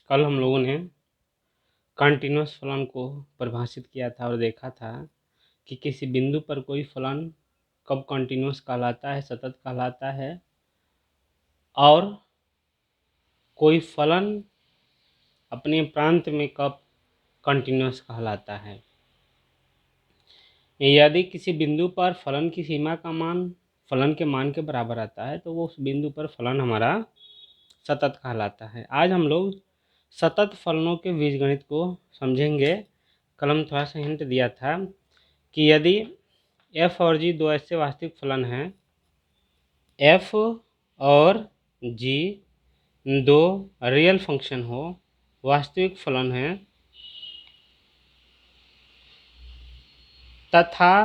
कल हम लोगों ने कंटीन्यूअस फलन को परिभाषित किया था और देखा था कि किसी बिंदु पर कोई फलन कब कंटीन्यूअस कहलाता है, सतत कहलाता है, और कोई फलन अपने प्रांत में कब कंटीन्यूअस कहलाता है। यदि किसी बिंदु पर फलन की सीमा का मान फलन के मान के बराबर आता है तो वो उस बिंदु पर फलन हमारा सतत कहलाता है। आज हम लोग सतत फलनों के बीजगणित को समझेंगे। कल हम थोड़ा सा हिंट दिया था कि यदि f और g दो ऐसे वास्तविक फलन हैं, f और g दो रियल फंक्शन हो, वास्तविक फलन हैं, तथा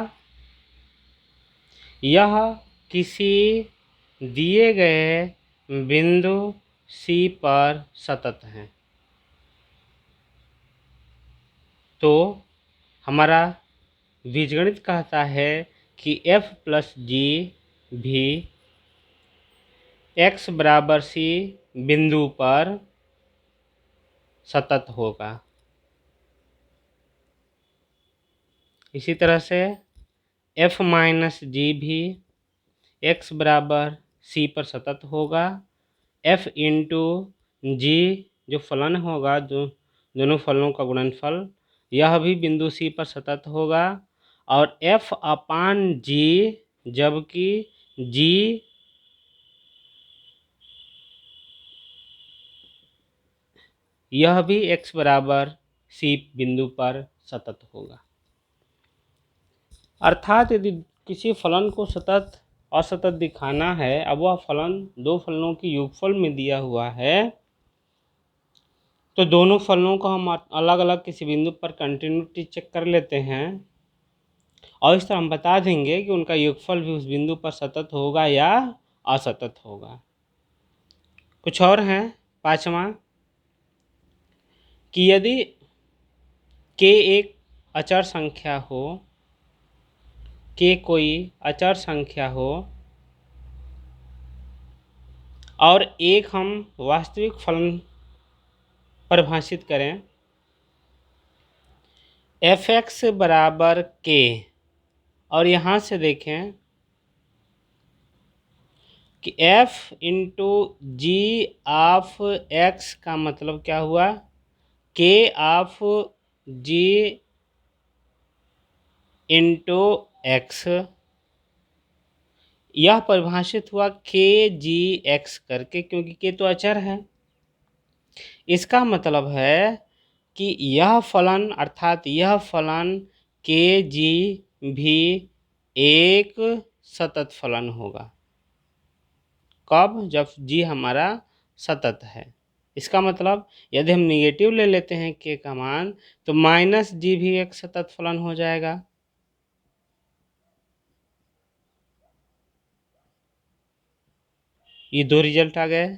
यह किसी दिए गए बिंदु C पर सतत हैं, तो हमारा बीजगणित कहता है कि f प्लस g भी x बराबर C बिंदु पर सतत होगा। इसी तरह से f माइनस g भी x बराबर C पर सतत होगा। f इंटू g जो फलन होगा, जो दोनों फलनों का गुणनफल, यह भी बिंदु C पर सतत होगा। और f अपान g, जबकि g यह भी x बराबर C बिंदु पर सतत होगा। अर्थात यदि किसी फलन को सतत असतत दिखाना है, अब वह फलन दो फलनों की योगफल में दिया हुआ है, तो दोनों फलनों को हम अलग अलग किसी बिंदु पर कंटिन्यूटी चेक कर लेते हैं और इस तरह हम बता देंगे कि उनका योगफल भी उस बिंदु पर सतत होगा या असतत होगा। कुछ और हैं। पांचवा, कि यदि k एक अचर संख्या हो, k कोई अचर संख्या हो और एक हम वास्तविक फलन परिभाषित करें, f(x) बराबर k, और यहाँ से देखें कि f into g of x का मतलब क्या हुआ, k of g into x। यह परिभाषित हुआ kgx करके, क्योंकि k तो अचर है। इसका मतलब है कि यह फलन अर्थात यह फलन kg भी एक सतत फलन होगा। कब? जब g हमारा सतत है। इसका मतलब यदि हम निगेटिव ले लेते हैं k का मान, तो माइनस g भी एक सतत फलन हो जाएगा। ये दो रिजल्ट आ गए।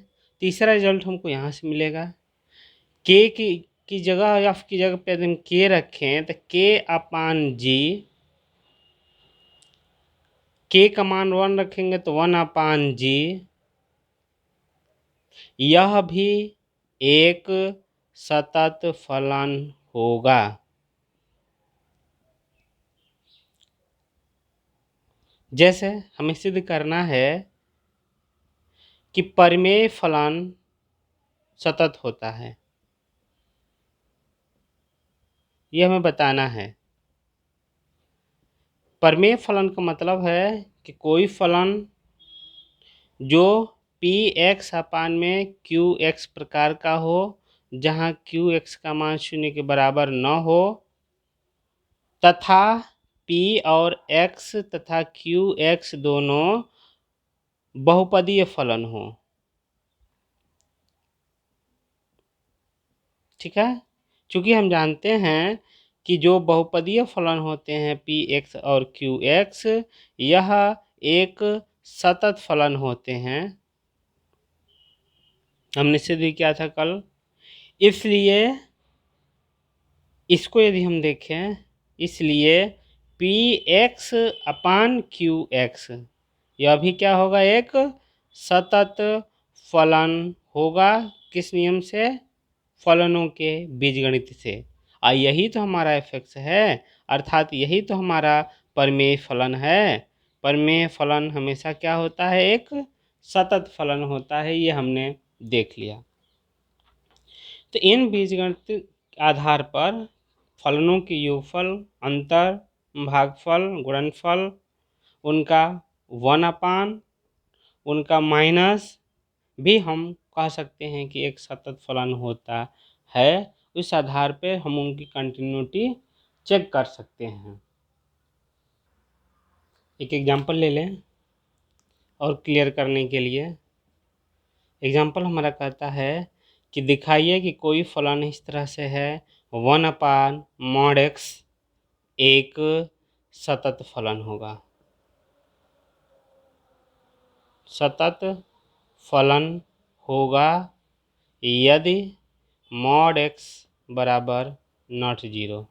तीसरा रिजल्ट हमको यहाँ से मिलेगा, k की जगह या की जगह पे यदि हम k रखें तो k अपान g, k का मान 1 रखेंगे तो 1 अपान g, यह भी एक सतत फलन होगा। जैसे हमें सिद्ध करना है कि परिमेय फलन सतत होता है, यह हमें बताना है। परिमेय फलन का मतलब है कि कोई फलन जो px अपान में qx प्रकार का हो, जहाँ qx का मान 0 के बराबर न हो, तथा p और x तथा qx दोनों बहुपदीय फलन हो। ठीक है, क्योंकि हम जानते हैं कि जो बहुपदीय फलन होते हैं px और qx, यह एक सतत फलन होते हैं। हमने सिद्ध किया था कल। इसलिए इसको यदि हम देखें, इसलिए px अपान qx यह भी क्या होगा, एक सतत फलन होगा। किस नियम से? फलनों के बीजगणित से। और यही तो हमारा एफ है, अर्थात यही तो हमारा परिमेय फलन है। परिमेय फलन हमेशा क्या होता है, एक सतत फलन होता है, ये हमने देख लिया। तो इन बीजगणित आधार पर फलनों के योगफल, अंतर, भागफल, गुणनफल, उनका 1/, उनका माइनस भी हम कह सकते हैं कि एक सतत फलन होता है। उस आधार पे हम उनकी कंटिन्यूटी चेक कर सकते हैं। एक एग्जांपल ले लें और क्लियर करने के लिए। एग्जांपल हमारा कहता है कि दिखाइए कि कोई फलन इस तरह से है 1/mod x एक सतत फलन होगा। सतत फलन होगा यदि mod x बराबर नॉट 0।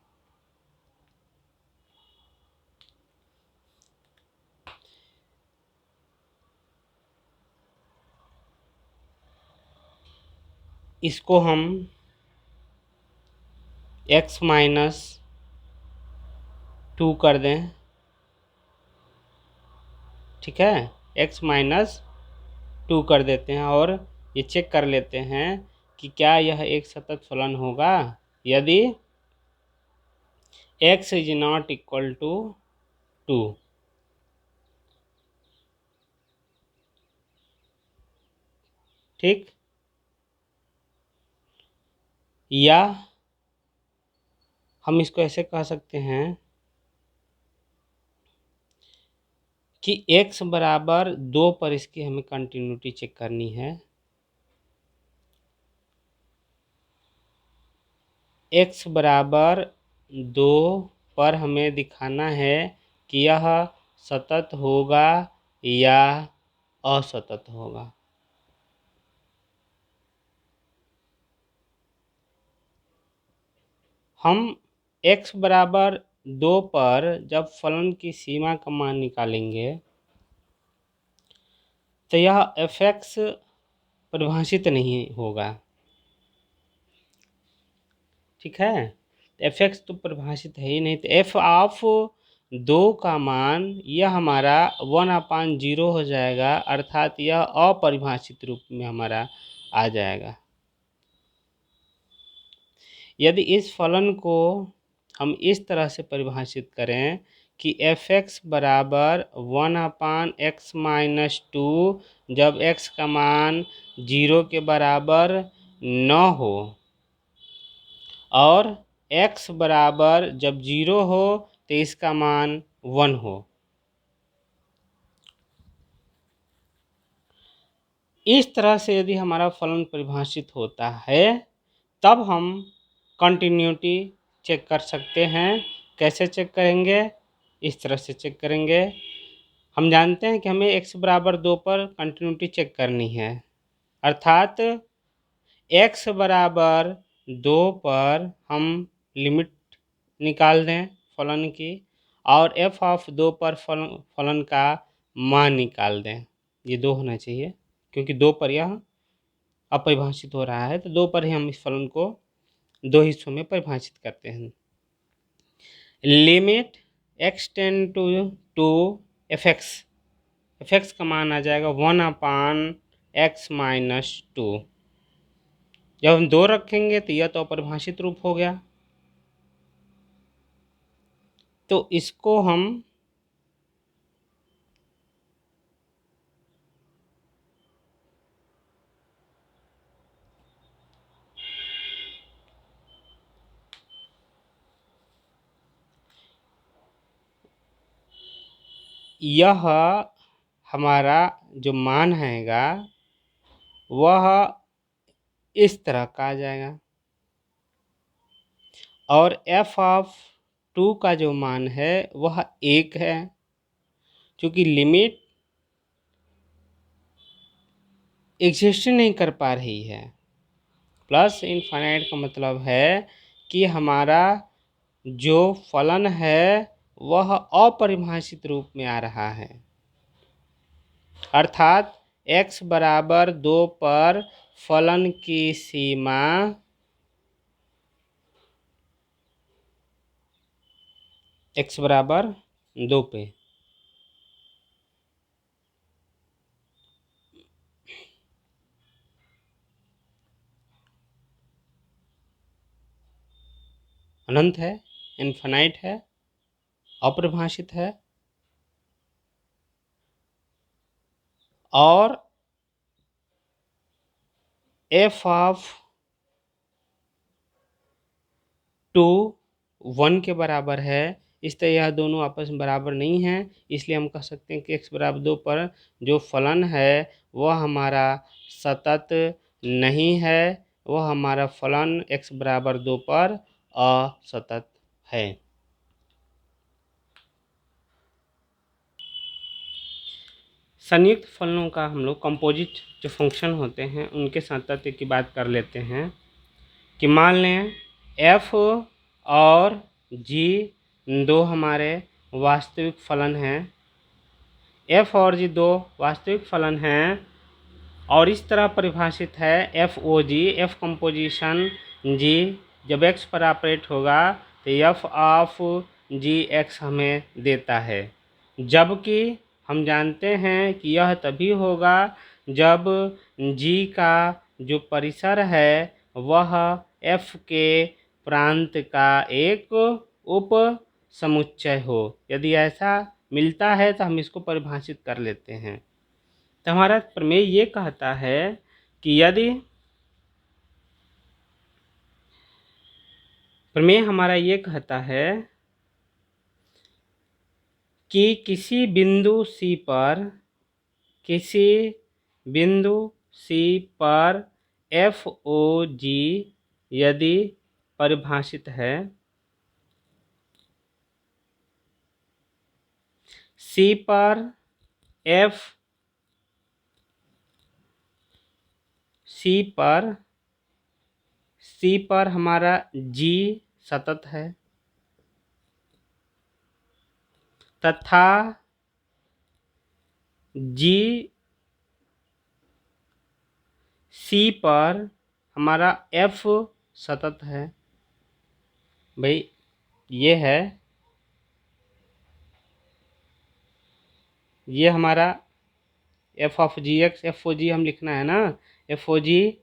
इसको हम x-2 कर दें, ठीक है, x-2 कर देते हैं और ये चेक कर लेते हैं कि क्या यह एक सतत फलन होगा यदि x is not equal to 2। ठीक, या हम इसको ऐसे कह सकते हैं कि x बराबर 2 पर इसकी हमें कंटिन्यूटी चेक करनी है। x बराबर 2 पर हमें दिखाना है कि यह सतत होगा या असतत होगा। हम x बराबर 2 पर जब फलन की सीमा का मान निकालेंगे तो यह f(x) परिभाषित नहीं होगा। ठीक है, f(x) तो परिभाषित है ही नहीं, तो f(2) का मान यह हमारा 1/0 हो जाएगा, अर्थात यह अपरिभाषित रूप में हमारा आ जाएगा। यदि इस फलन को हम इस तरह से परिभाषित करें कि f(x) बराबर 1/x-2 जब x का मान 0 के बराबर न हो और x बराबर जब 0 हो तो इसका मान 1 हो। इस तरह से यदि हमारा फलन परिभाषित होता है तब हम कंटिन्यूटी चेक कर सकते हैं। कैसे चेक करेंगे, इस तरह से चेक करेंगे। हम जानते हैं कि हमें x बराबर 2 पर कंटिन्यूटी चेक करनी है, अर्थात x बराबर 2 पर हम लिमिट निकाल दें फलन की और f(2) पर फलन का मान निकाल दें। ये 2 होना चाहिए क्योंकि 2 पर यह अपरिभाषित हो रहा है, तो 2 पर ही हम इस फलन को 2 हिस्सों में परिभाषित करते हैं। Limit x tend to f(x) का मान आ जाएगा 1/x-2। जब हम 2 रखेंगे तो यह तो अपरिभाषित रूप हो गया, तो इसको हम यह हमारा जो मान हैगा वह इस तरह का आ जाएगा और f(2) का जो मान है वह 1 है, क्योंकि लिमिट एग्जिस्ट नहीं कर पा रही है। प्लस इनफाइनाइट का मतलब है कि हमारा जो फलन है वह अपरिभाषित रूप में आ रहा है, अर्थात x बराबर 2 पर फलन की सीमा x बराबर 2 पे। अनंत है, इनफाइनाइट है, अपरिभाषित है और f ऑफ 2 1 के बराबर है। इस तरह यह दोनों आपस में बराबर नहीं हैं, इसलिए हम कह सकते हैं कि x बराबर 2 पर जो फलन है वह हमारा सतत नहीं है, वह हमारा फलन x बराबर 2 पर असतत है। संयुक्त फलनों का हम लोग कंपोजिट जो फंक्शन होते हैं उनके सातत्य की बात कर लेते हैं कि मान लें f और g दो हमारे वास्तविक फलन हैं, f और g दो वास्तविक फलन हैं और इस तरह परिभाषित है एफ ओ जी, एफ कंपोजिशन g जब x पर ऑपरेट होगा तो f ऑफ जी एक्स हमें देता है, जबकि हम जानते हैं कि यह तभी होगा जब g का जो परिसर है वह f के प्रांत का एक उप समुच्चय हो। यदि ऐसा मिलता है तो हम इसको परिभाषित कर लेते हैं। तो हमारा प्रमेय ये कहता है कि यदि प्रमेय हमारा ये कहता है कि किसी बिंदु C पर एफ ओ जी यदि परिभाषित है, C पर C पर हमारा G सतत है तथा G C पर हमारा F सतत है। भाई ये है, ये हमारा f of g x, f o g हम लिखना है ना, एफ ओ जी।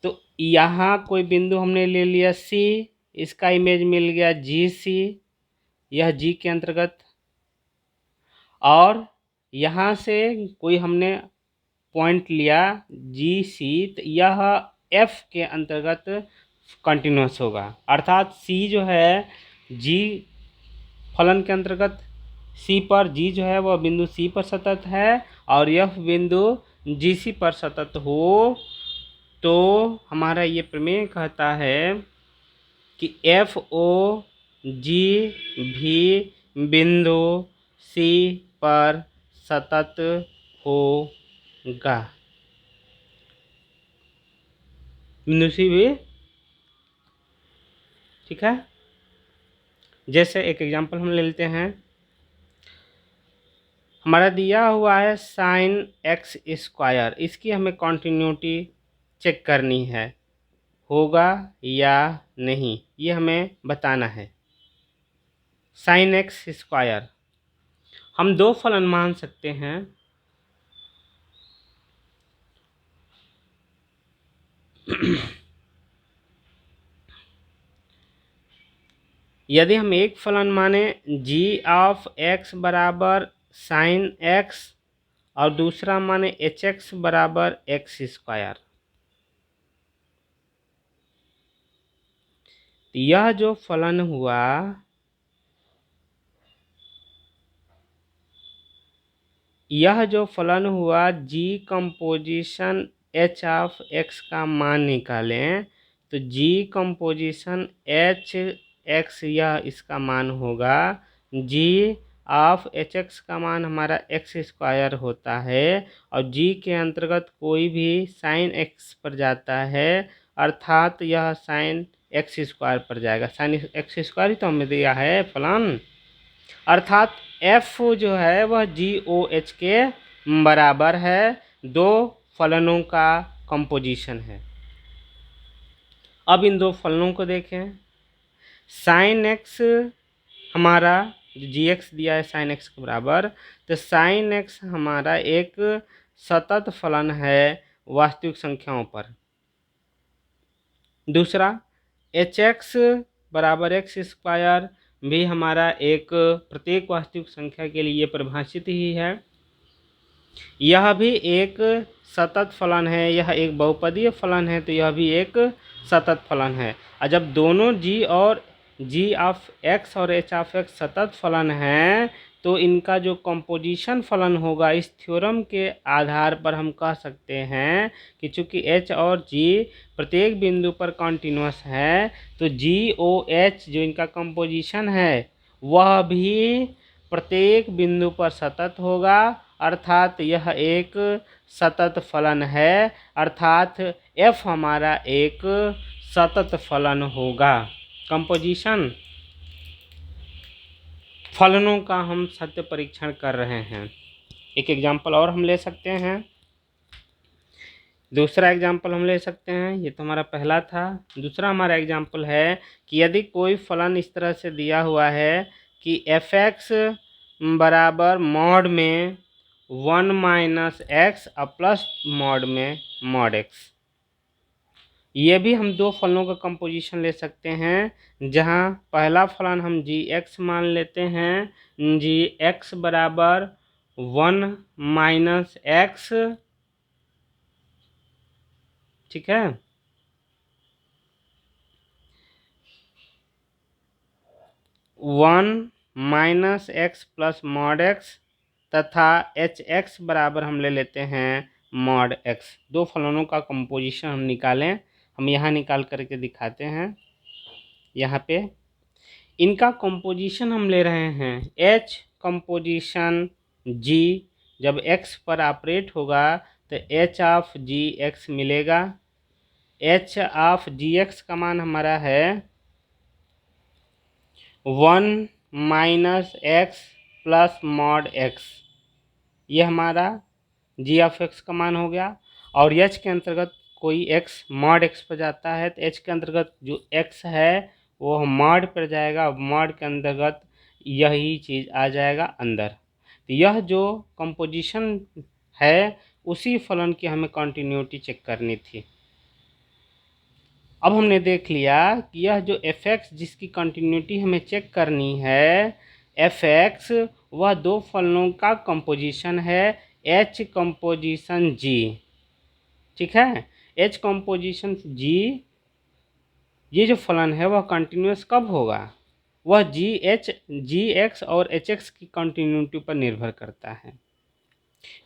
तो यहाँ कोई बिंदु हमने ले लिया C, इसका इमेज मिल गया जी सी, यह G के अंतर्गत, और यहाँ से कोई हमने पॉइंट लिया जी सी, तो यह F के अंतर्गत कंटिन्यूस होगा, अर्थात C जो है G फलन के अंतर्गत C पर, G जो है वह बिंदु C पर सतत है और यह बिंदु GC पर सतत हो तो हमारा ये प्रमेय कहता है कि एफ ओ जी भी बिंदु C पर सतत होगा। बिंदु C भी, ठीक है। जैसे एक एग्जांपल हम ले लेते हैं, हमारा दिया हुआ है साइन एक्स स्क्वायर, इसकी हमें कॉन्टिन्यूटी चेक करनी है, होगा या नहीं ये हमें बताना है। साइन एक्स स्क्वायर हम दो फलन मान सकते हैं, यदि हम एक फलन माने g ऑफ x बराबर साइन x और दूसरा माने एच एक्स बराबर एक्स स्क्वायर, यह जो फलन हुआ g composition h of x का मान निकालें तो g कंपोजिशन h x यह इसका मान होगा, g ऑफ एच एक्स का मान हमारा एक्स स्क्वायर होता है और g के अंतर्गत कोई भी साइन x पर जाता है अर्थात यह साइन एक्स स्क्वायर पर जाएगा। साइन एक्स स्क्वायर ही तो हमें दिया है फलन, अर्थात f जो है वह GOH के बराबर है, दो फलनों का कंपोजिशन है। अब इन दो फलनों को देखें, साइन x हमारा जो जी एक्स दिया है साइन एक्स के बराबर, तो साइन एक्स हमारा एक सतत फलन है वास्तविक संख्याओं पर। दूसरा एच एक्स बराबर एक्स स्क्वायर भी हमारा एक प्रत्येक वास्तविक संख्या के लिए परिभाषित ही है। यह भी एक सतत फलन है, यह एक बहुपदीय फलन है, तो यह भी एक सतत फलन है। और जब दोनों g और g ऑफ x और h ऑफ x सतत फलन हैं, तो इनका जो कंपोजिशन फलन होगा, इस थ्योरम के आधार पर हम कह सकते हैं कि चूंकि h और g प्रत्येक बिंदु पर कॉन्टिन्यूस है, तो g o h जो इनका कंपोजिशन है वह भी प्रत्येक बिंदु पर सतत होगा, अर्थात यह एक सतत फलन है, अर्थात f हमारा एक सतत फलन होगा। कंपोजिशन फलनों का हम सत्य परीक्षण कर रहे हैं। एक एग्जाम्पल और हम ले सकते हैं, दूसरा एग्जाम्पल हम ले सकते हैं। ये तो हमारा पहला था। दूसरा हमारा एग्जाम्पल है कि यदि कोई फलन इस तरह से दिया हुआ है कि एफ एक्स बराबर मॉड में 1 माइनस एक्स प्लस मॉड में मॉड एक्स। ये भी हम दो फलनों का कंपोजिशन ले सकते हैं, जहाँ पहला फलन हम जी एक्स मान लेते हैं, जी एक्स बराबर 1 माइनस एक्स, ठीक है। One minus x plus mod x तथा एच एक्स बराबर हम ले लेते हैं मॉड एक्स। दो फलनों का कंपोजिशन हम निकालें, हम यहाँ निकाल करके दिखाते हैं। यहाँ पे इनका कंपोजिशन हम ले रहे हैं एच कंपोजिशन जी, जब एक्स पर ऑपरेट होगा तो एच ऑफ जी एक्स मिलेगा। एच ऑफ जी एक्स का मान हमारा है 1 minus x plus mod x, ये हमारा जी ऑफ एक्स का मान हो गया। और एच के अंतर्गत कोई एक्स मॉड एक्स पर जाता है, तो एच के अंतर्गत जो एक्स है वो मॉड पर जाएगा, मॉड के अंतर्गत यही चीज़ आ जाएगा अंदर। तो यह जो कंपोजिशन है उसी फलन की हमें कंटिन्यूटी चेक करनी थी। अब हमने देख लिया कि यह जो एफ एक्स जिसकी कंटिन्यूटी हमें चेक करनी है, एफ एक्स वह दो फलनों का कंपोजिशन है, एच कंपोजिशन जी, ठीक है। एच कंपोजिशन जी, ये जो फलन है वह कंटिन्यूस कब होगा, वह जी एक्स और एच एक्स की कंटिन्यूटी पर निर्भर करता है।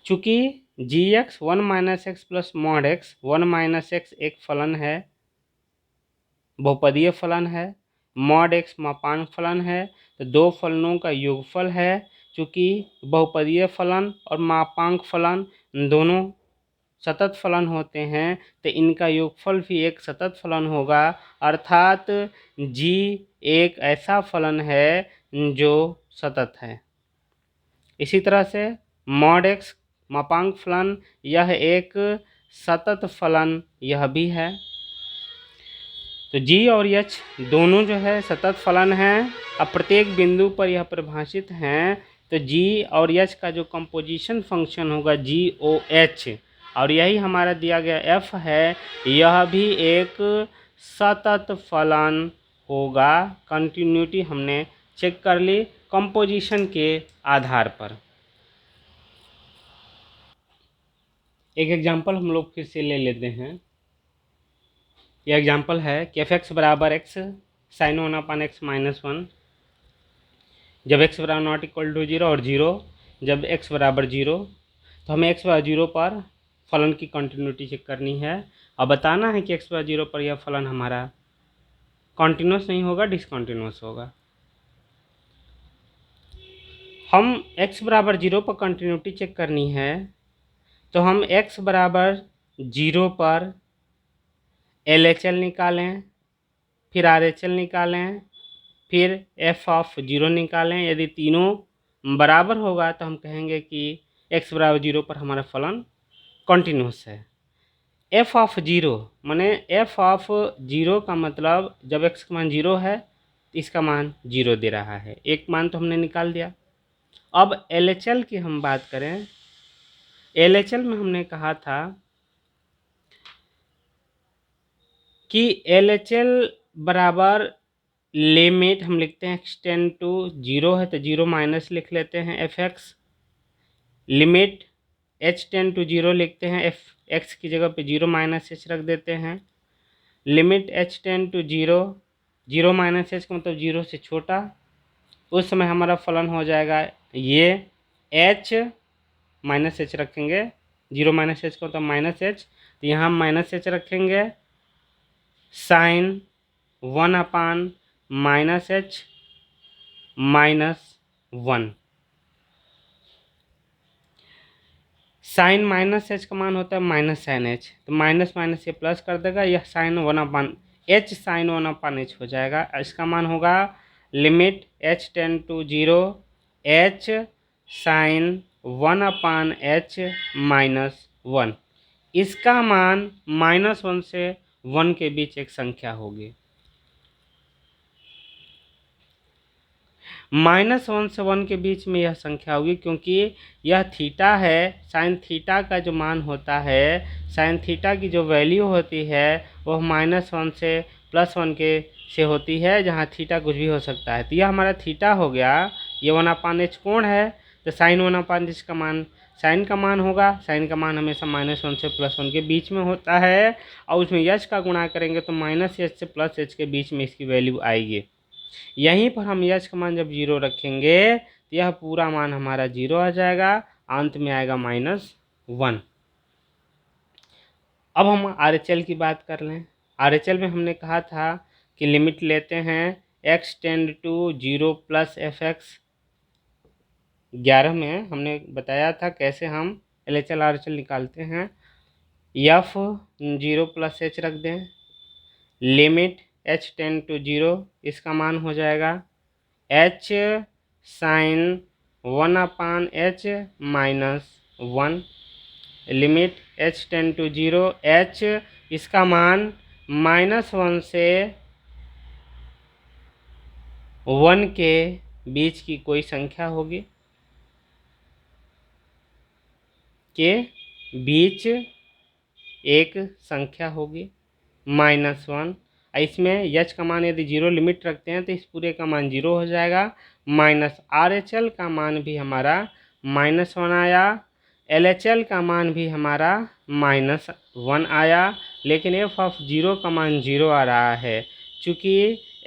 चूँकि g x 1 minus x plus mod x, 1 minus x एक फलन है, बहुपदीय फलन है, मॉड एक्स मापांक फलन है, तो दो फलनों का योगफल है। चूँकि बहुपदीय फलन और मापांक फलन दोनों सतत फलन होते हैं, तो इनका योगफल भी एक सतत फलन होगा, अर्थात जी एक ऐसा फलन है जो सतत है। इसी तरह से मॉड एक्स मापांक फलन, यह एक सतत फलन यह भी है। तो जी और एच दोनों जो है सतत फलन हैं। अब प्रत्येक बिंदु पर यह परिभाषित हैं, तो जी और एच का जो कंपोजिशन फंक्शन होगा जी ओ एच, और यही हमारा दिया गया एफ है, यह भी एक सतत फलन होगा। कंटिन्यूटी हमने चेक कर ली कंपोजिशन के आधार पर। एक एग्जांपल हम लोग फिर से ले लेते हैं। यह एग्जांपल है कि एफ एक्स बराबर एक्स साइन 1 अपान एक्स माइनस 1, जब एक्स बराबर नॉट इक्वल टू 0 और 0 जब एक्स बराबर 0, तो हमें एक्स बराबर 0 पर फलन की कंटिन्यूटी चेक करनी है और बताना है कि एक्स बराबर 0 पर यह फलन हमारा कॉन्टिन्यूस नहीं होगा, डिसकॉन्टिन्यूस होगा। हम एक्स बराबर 0 पर कंटिन्यूटी चेक करनी है, तो हम एक्स बराबर 0 पर LHL निकालें, फिर RHL निकालें, फिर f ऑफ 0 निकालें। यदि तीनों बराबर होगा तो हम कहेंगे कि x बराबर 0 पर हमारा फलन कॉन्टिन्यूस है। f ऑफ 0 माने f ऑफ 0 का मतलब जब x का मान 0 है, इसका मान 0 दे रहा है। एक मान तो हमने निकाल दिया। अब LHL की हम बात करें, LHL में हमने कहा था कि LHL बराबर लिमिट हम लिखते हैं x टेंड टू 0 है तो 0 माइनस लिख लेते हैं fx, limit h tend to 0 लिखते हैं x की जगह पे 0 माइनस h रख देते हैं, limit h tend to 0, 0 minus h का मतलब 0 से छोटा, उस समय हमारा फलन हो जाएगा ये h माइनस h रखेंगे, 0 माइनस h का मतलब माइनस h, तो यहाँ माइनस h रखेंगे, sine 1 minus h minus 1। Sine minus h का मान होता है माइनस साइन h, तो माइनस माइनस ये प्लस कर देगा, यह साइन 1/h साइन 1/h हो जाएगा। इसका मान होगा limit h tend to 0 h sine 1/h minus 1। इसका मान -1 से 1 के बीच एक संख्या होगी। -1 से 1 के बीच में यह संख्या होगी क्योंकि यह थीटा है। साइन थीटा का जो मान होता है, साइन थीटा की जो वैल्यू होती है वह -1 से +1 के से होती है, जहाँ थीटा कुछ भी हो सकता है। तो यह हमारा थीटा हो गया, ये 1/h कोण है, तो साइन 1/h का मान साइन का मान होगा। साइन का मान हमेशा -1 से +1 के बीच में होता है, और उसमें यश का गुणा करेंगे तो -h से +h के बीच में इसकी वैल्यू आएगी। यहीं पर हम यश का मान जब 0 रखेंगे तो यह पूरा मान हमारा 0 आ जाएगा, अंत में आएगा -1। अब हम RHL की बात कर लें। RHL में हमने कहा था कि लिमिट लेते हैं x tend to 0 plus fx। 11 में हमने बताया था कैसे हम LHL RHL निकालते हैं। f 0 प्लस h रख दें, लिमिट h टेंड टू 0, इसका मान हो जाएगा h sine 1/h minus 1, limit h tend to 0 h, इसका मान -1 से 1 के बीच की कोई संख्या होगी, के बीच एक संख्या होगी -1। इसमें यच का मान यदि 0 लिमिट रखते हैं तो इस पूरे का मान 0 हो जाएगा। RHL का मान भी हमारा -1 आया, LHL का मान भी हमारा -1 आया, लेकिन f(0) का मान 0 आ रहा है। चूँकि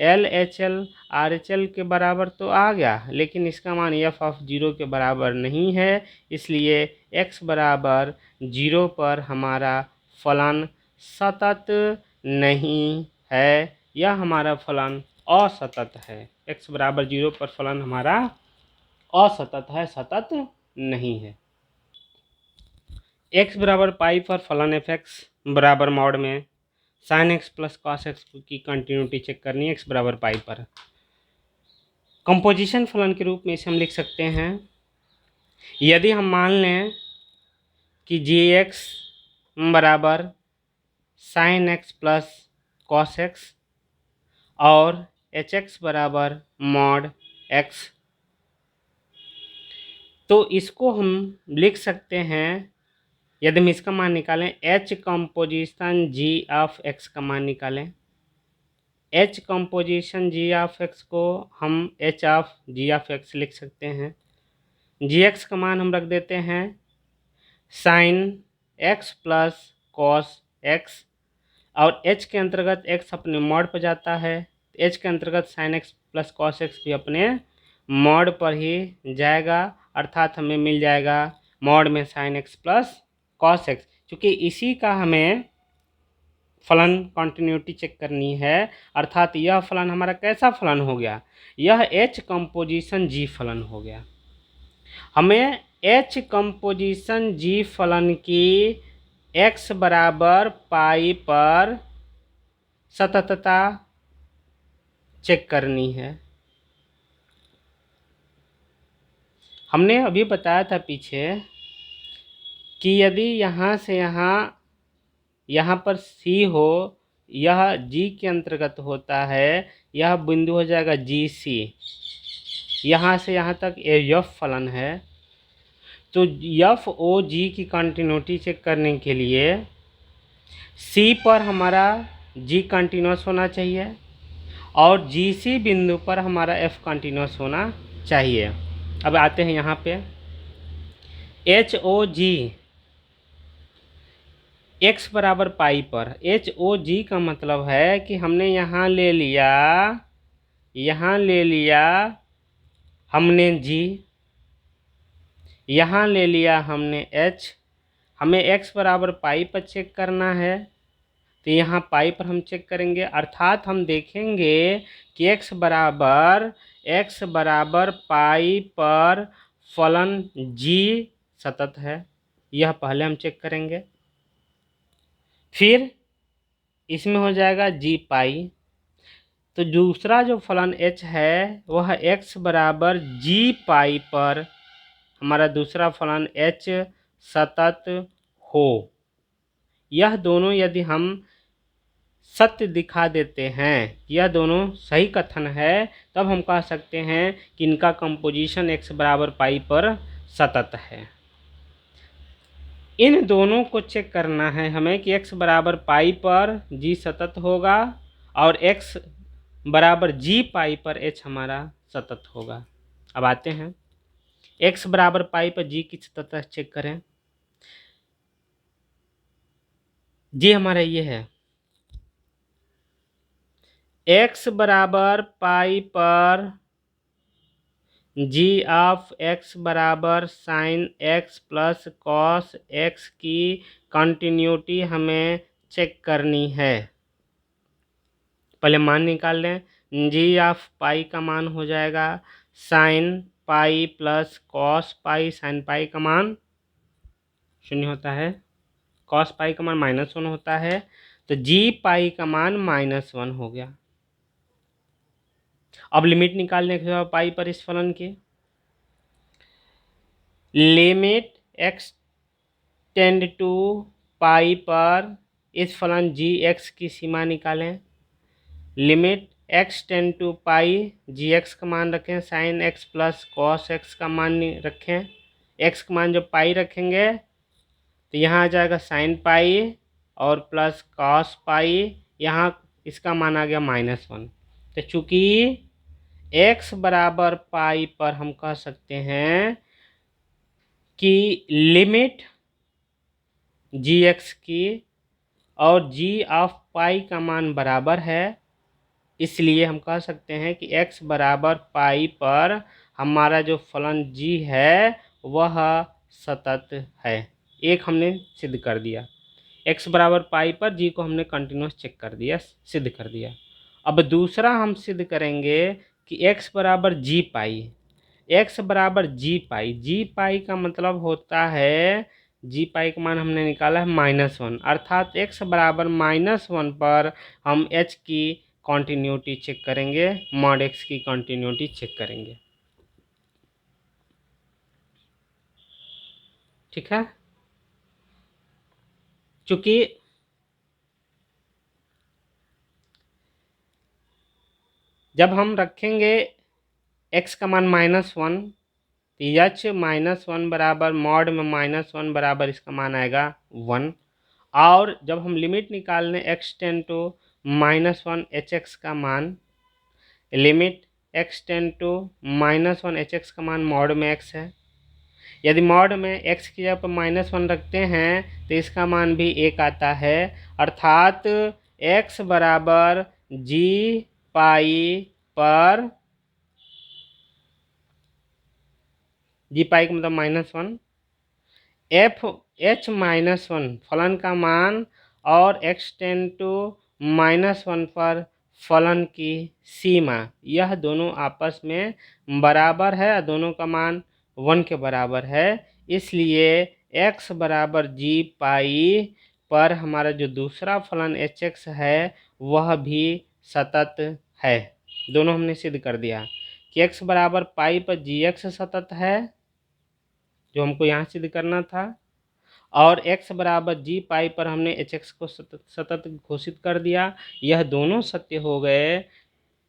LHL RHL के बराबर तो आ गया, लेकिन इसका मान f(0) के बराबर नहीं है, इसलिए x बराबर 0 पर हमारा फलन सतत नहीं है, यह हमारा फलन असतत है। x बराबर 0 पर फलन हमारा असतत है, सतत नहीं है। x बराबर पाई पर फलन fx बराबर मॉड में sine x plus cos x की कंटिन्यूटी चेक करनी है। x बराबर पाई पर कंपोजिशन फलन के रूप में इसे हम लिख सकते हैं। यदि हम मान लें कि gx बराबर sine x plus cos x और hx बराबर मॉड x, तो इसको हम लिख सकते हैं। यदि हम इसका मान निकालें, h composition g of x का मान निकालें। h composition g of x को हम h of g of x लिख सकते हैं। gx का मान हम रख देते हैं sine x plus cos x, और h के अंतर्गत x अपने मॉड पर जाता है, h के अंतर्गत sine x plus cos x भी अपने मॉड पर ही जाएगा, अर्थात हमें मिल जाएगा मॉड में sine x plus cos x। क्योंकि इसी का हमें फलन कंटिन्यूटी चेक करनी है, अर्थात यह फलन हमारा कैसा फलन हो गया, यह h कंपोजिशन g फलन हो गया। हमें h कंपोजिशन g फलन की x बराबर पाई पर सततता चेक करनी है। हमने अभी बताया था पीछे कि यदि यहाँ से यहाँ पर c हो, यह जी के अंतर्गत होता है, यह बिंदु हो जाएगा जी सी, यहाँ से यहाँ तक एफ फलन है। तो एफ ओ जी की कंटिन्यूटी चेक करने के लिए सी पर हमारा जी कंटिन्यूस होना चाहिए और जी सी बिंदु पर हमारा एफ कंटिन्यूस होना चाहिए। अब आते हैं यहाँ पे एच ओ जी एक्स बराबर पाई पर। एच ओ जी का मतलब है कि हमने यहाँ ले लिया हमने जी, यहाँ ले लिया हमने एच, हमें एक्स बराबर पाई पर चेक करना है, तो यहाँ पाई पर हम चेक करेंगे, अर्थात हम देखेंगे कि एक्स बराबर पाई पर फलन जी सतत है, यह पहले हम चेक करेंगे। फिर इसमें हो जाएगा जी पाई, तो दूसरा जो फलन h है वह x बराबर जी पाई पर हमारा दूसरा फलन h सतत हो। यह दोनों यदि हम सत्य दिखा देते हैं, यह दोनों सही कथन है, तब हम कह सकते हैं कि इनका कंपोजिशन x बराबर पाई पर सतत है। इन दोनों को चेक करना है हमें कि x बराबर पाई पर जी सतत होगा और x बराबर जी पाई पर h हमारा सतत होगा। अब आते हैं x बराबर पाई पर जी की सतत चेक करें। जी हमारा ये है x बराबर पाई पर जी ऑफ x बराबर sine x plus cos x की कंटिन्यूटी हमें चेक करनी है। पहले मान निकाल लें, जी ऑफ पाई का मान हो जाएगा sine pi plus cos pi, sine pi का मान 0 होता है, कॉस पाई का मान -1 होता है, तो जी पाई का मान -1 हो गया। अब लिमिट निकालने के बाद पाई पर इस फलन के limit x tend to pi पर इस फलन जी एक्स की सीमा निकालें। Limit x tend to pi g x का मान रखें, sine x plus cos x का मान रखें। x का मान जब पाई रखेंगे तो यहाँ आ जाएगा साइन पाई और प्लस कॉस पाई, यहाँ इसका मान आ गया -1। तो चूंकि x बराबर पाई पर हम कह सकते हैं कि लिमिट जी एक्स की और जी ऑफ पाई का मान बराबर है, इसलिए हम कह सकते हैं कि x बराबर पाई पर हमारा जो फलन g है वह सतत है। एक हमने सिद्ध कर दिया, x बराबर पाई पर g को हमने कंटिन्यूस चेक कर दिया, सिद्ध कर दिया। अब दूसरा हम सिद्ध करेंगे कि x बराबर जी पाई, x बराबर जी पाई का मतलब होता है, जी पाई का मान हमने निकाला है -1, अर्थात x बराबर -1 पर हम h की कॉन्टिन्यूटी चेक करेंगे, मॉड x की कॉन्टिन्यूटी चेक करेंगे। ठीक है, चूंकि जब हम रखेंगे x का मान -1 तो h -1 बराबर मॉड में -1 बराबर इसका मान आएगा 1, और जब हम लिमिट निकाल लें x टेंड टू -1 hx का मान, limit x tend to -1 hx का मान मॉड में x है, यदि मॉड में x की जगह पर -1 रखते हैं तो इसका मान भी 1 आता है, अर्थात x बराबर जी पाई पर, जी पाई का मतलब -1, एफ h -1 फलन का मान और x टेंड टू -1 पर फलन की सीमा, यह दोनों आपस में बराबर है, दोनों का मान 1 के बराबर है, इसलिए x बराबर जी पाई पर हमारा जो दूसरा फलन hx है वह भी सतत है। दोनों हमने सिद्ध कर दिया कि x बराबर पाई पर जी एक्स सतत है, जो हमको यहाँ सिद्ध करना था, और x बराबर जी पाई पर हमने एच एक्स को सतत घोषित कर दिया, यह दोनों सत्य हो गए,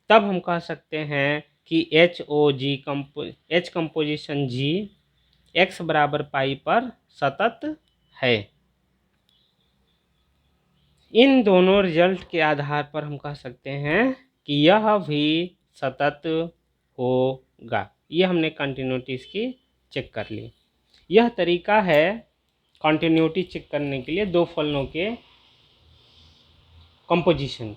तब हम कह सकते हैं कि एच कंपोजिशन जी x बराबर पाई पर सतत है। इन दोनों रिजल्ट के आधार पर हम कह सकते हैं कि यह भी सतत होगा। यह हमने कंटिन्यूटी इसकी चेक कर ली। यह तरीका है कंटिन्यूटी चेक करने के लिए दो फलनों के कंपोजिशन।